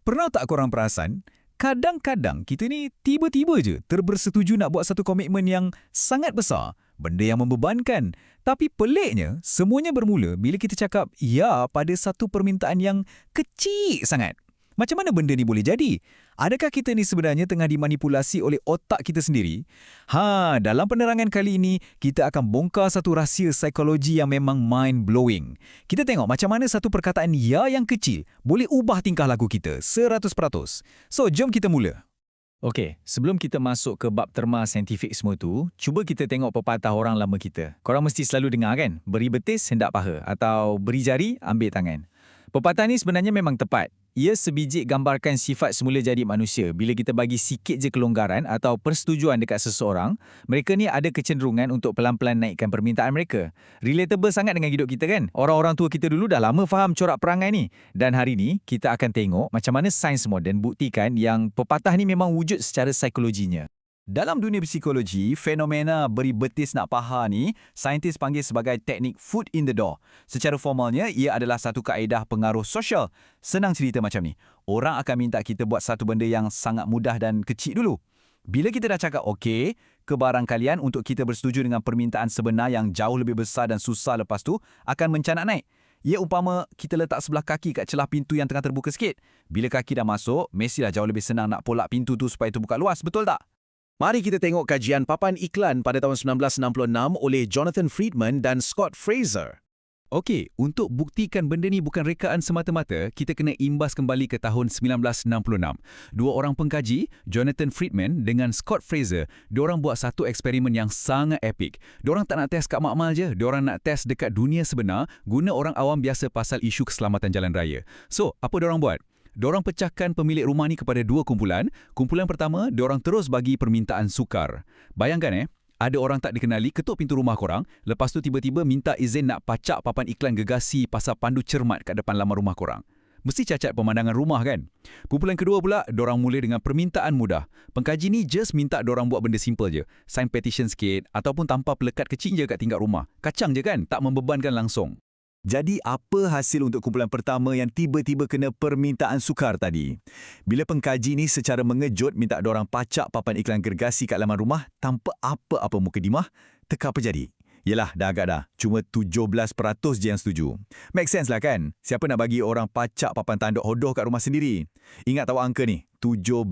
Pernah tak korang perasan, kadang-kadang kita ni tiba-tiba je terbersetuju nak buat satu komitmen yang sangat besar, benda yang membebankan. Tapi peliknya, semuanya bermula bila kita cakap ya pada satu permintaan yang kecil sangat. Macam mana benda ni boleh jadi? Adakah kita ni sebenarnya tengah dimanipulasi oleh otak kita sendiri? Dalam penerangan kali ini, kita akan bongkar satu rahsia psikologi yang memang mind-blowing. Kita tengok macam mana satu perkataan ya yang kecil boleh ubah tingkah laku kita 100%. So, jom kita mula. Okey, sebelum kita masuk ke bab terma saintifik semua tu, cuba kita tengok pepatah orang lama kita. Korang mesti selalu dengar kan? Beri betis, hendak paha. Atau beri jari, ambil tangan. Pepatah ni sebenarnya memang tepat. Ia sebiji gambarkan sifat semula jadi manusia. Bila kita bagi sikit je kelonggaran atau persetujuan dekat seseorang, mereka ni ada kecenderungan untuk pelan-pelan naikkan permintaan mereka. Relatable sangat dengan hidup kita kan? Orang-orang tua kita dulu dah lama faham corak perangai ni. Dan hari ni, kita akan tengok macam mana sains moden buktikan yang pepatah ni memang wujud secara psikologinya. Dalam dunia psikologi, fenomena beri betis nak paha ni, saintis panggil sebagai teknik foot in the door. Secara formalnya, ia adalah satu kaedah pengaruh sosial. Senang cerita macam ni. Orang akan minta kita buat satu benda yang sangat mudah dan kecil dulu. Bila kita dah cakap okey, kebarang kalian untuk kita bersetuju dengan permintaan sebenar yang jauh lebih besar dan susah lepas tu, akan mencanak naik. Ia umpama kita letak sebelah kaki kat celah pintu yang tengah terbuka sikit. Bila kaki dah masuk, mestilah jauh lebih senang nak polak pintu tu supaya terbuka luas, betul tak? Mari kita tengok kajian papan iklan pada tahun 1966 oleh Jonathan Friedman dan Scott Fraser. Okey, untuk buktikan benda ni bukan rekaan semata-mata, kita kena imbas kembali ke tahun 1966. Dua orang pengkaji, Jonathan Friedman dengan Scott Fraser, diorang buat satu eksperimen yang sangat epik. Diorang tak nak test kat makmal je, diorang nak test dekat dunia sebenar guna orang awam biasa pasal isu keselamatan jalan raya. So, apa diorang buat? Diorang pecahkan pemilik rumah ni kepada dua kumpulan. Kumpulan pertama, diorang terus bagi permintaan sukar. Bayangkan ada orang tak dikenali ketuk pintu rumah korang, lepas tu tiba-tiba minta izin nak pacak papan iklan gegasi pasal pandu cermat kat depan laman rumah korang. Mesti cacat pemandangan rumah kan? Kumpulan kedua pula, diorang mula dengan permintaan mudah. Pengkaji ni just minta diorang buat benda simple je. Sign petition sikit ataupun tampar pelekat kecil je kat tingkap rumah. Kacang je kan? Tak membebankan langsung. Jadi apa hasil untuk kumpulan pertama yang tiba-tiba kena permintaan sukar tadi? Bila pengkaji ni secara mengejut minta diorang pacak papan iklan gergasi kat laman rumah tanpa apa-apa mukadimah, teka apa jadi? Yelah, dah agak dah. Cuma 17% je yang setuju. Make sense lah kan? Siapa nak bagi orang pacak papan tanduk hodoh kat rumah sendiri? Ingat tahu angka ni? 17%.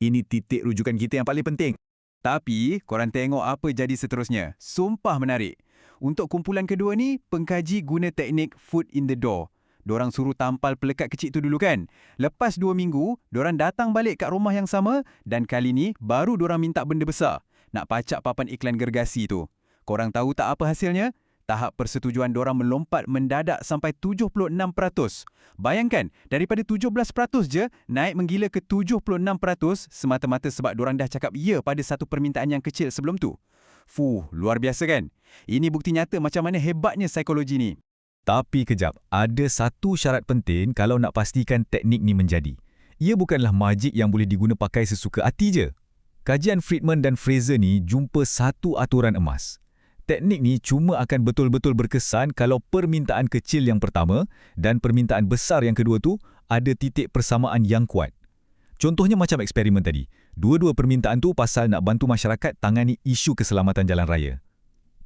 Ini titik rujukan kita yang paling penting. Tapi, korang tengok apa jadi seterusnya. Sumpah menarik. Untuk kumpulan kedua ni, pengkaji guna teknik foot in the door. Diorang suruh tampal pelekat kecil tu dulu kan. Lepas 2 minggu, diorang datang balik kat rumah yang sama dan kali ni baru diorang minta benda besar. Nak pacak papan iklan gergasi tu. Korang tahu tak apa hasilnya? Tahap persetujuan diorang melompat mendadak sampai 76%. Bayangkan, daripada 17% je, naik menggila ke 76% semata-mata sebab diorang dah cakap ya pada satu permintaan yang kecil sebelum tu. Luar biasa kan? Ini bukti nyata macam mana hebatnya psikologi ni. Tapi kejap, ada satu syarat penting kalau nak pastikan teknik ni menjadi. Ia bukanlah majik yang boleh diguna pakai sesuka hati je. Kajian Friedman dan Fraser ni jumpa satu aturan emas. Teknik ni cuma akan betul-betul berkesan kalau permintaan kecil yang pertama dan permintaan besar yang kedua tu ada titik persamaan yang kuat. Contohnya macam eksperimen tadi. Dua-dua permintaan tu pasal nak bantu masyarakat tangani isu keselamatan jalan raya.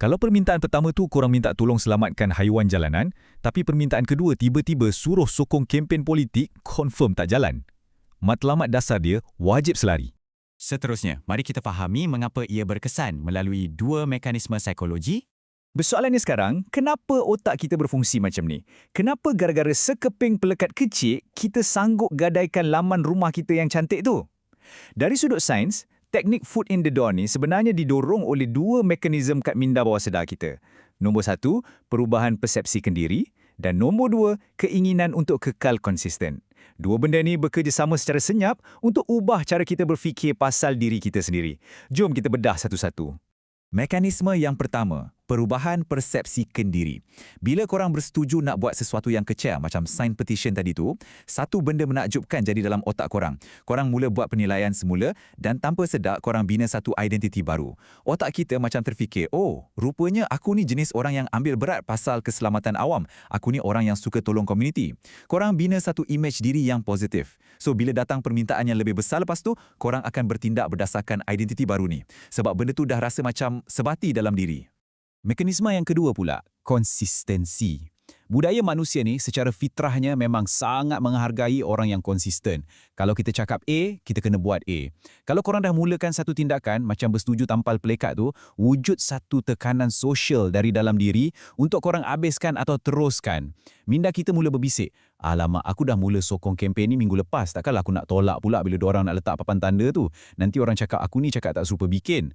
Kalau permintaan pertama tu korang minta tolong selamatkan haiwan jalanan, tapi permintaan kedua tiba-tiba suruh sokong kempen politik, confirm tak jalan. Matlamat dasar dia wajib selari. Seterusnya, mari kita fahami mengapa ia berkesan melalui dua mekanisme psikologi. Persoalannya sekarang, kenapa otak kita berfungsi macam ni? Kenapa gara-gara sekeping pelekat kecil, kita sanggup gadaikan laman rumah kita yang cantik tu? Dari sudut sains, teknik foot in the door ni sebenarnya didorong oleh dua mekanisme kat minda bawah sedar kita. Nombor 1, perubahan persepsi kendiri dan nombor 2, keinginan untuk kekal konsisten. Dua benda ni bekerjasama secara senyap untuk ubah cara kita berfikir pasal diri kita sendiri. Jom kita bedah satu-satu. Mekanisme yang pertama, perubahan persepsikan diri. Bila korang bersetuju nak buat sesuatu yang kecil, macam sign petition tadi tu, satu benda menakjubkan jadi dalam otak korang. Korang mula buat penilaian semula dan tanpa sedar korang bina satu identiti baru. Otak kita macam terfikir, oh, rupanya aku ni jenis orang yang ambil berat pasal keselamatan awam. Aku ni orang yang suka tolong komuniti. Korang bina satu imej diri yang positif. So, bila datang permintaan yang lebih besar lepas tu, korang akan bertindak berdasarkan identiti baru ni. Sebab benda tu dah rasa macam sebati dalam diri. Mekanisme yang kedua pula, konsistensi. Budaya manusia ni secara fitrahnya memang sangat menghargai orang yang konsisten. Kalau kita cakap A, kita kena buat A. Kalau korang dah mulakan satu tindakan macam bersetuju tampal pelekat tu, wujud satu tekanan sosial dari dalam diri untuk korang habiskan atau teruskan. Minda kita mula berbisik, alamak, aku dah mula sokong kempen ni minggu lepas, takkanlah aku nak tolak pula bila diorang nak letak papan tanda tu. Nanti orang cakap aku ni cakap tak serupa bikin.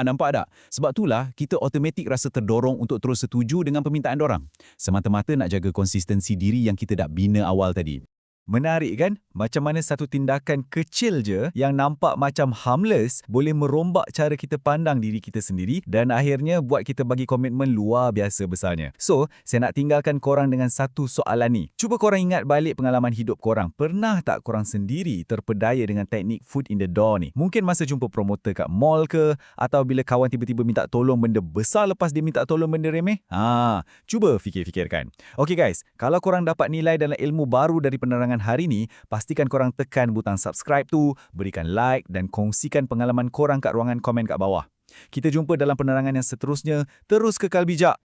Nampak tak? Sebab itulah kita automatik rasa terdorong untuk terus setuju dengan permintaan dorang. Semata-mata nak jaga konsistensi diri yang kita dah bina awal tadi. Menarik kan? Macam mana satu tindakan kecil je yang nampak macam harmless boleh merombak cara kita pandang diri kita sendiri dan akhirnya buat kita bagi komitmen luar biasa besarnya. So, saya nak tinggalkan korang dengan satu soalan ni. Cuba korang ingat balik pengalaman hidup korang. Pernah tak korang sendiri terpedaya dengan teknik foot in the door ni? Mungkin masa jumpa promoter kat mall ke? Atau bila kawan tiba-tiba minta tolong benda besar lepas dia minta tolong benda remeh? Cuba fikir-fikirkan. Okay guys, kalau korang dapat nilai dan ilmu baru dari penerangan hari ni, pastikan korang tekan butang subscribe tu, berikan like dan kongsikan pengalaman korang kat ruangan komen kat bawah. Kita jumpa dalam penerangan yang seterusnya. Terus kekal bijak.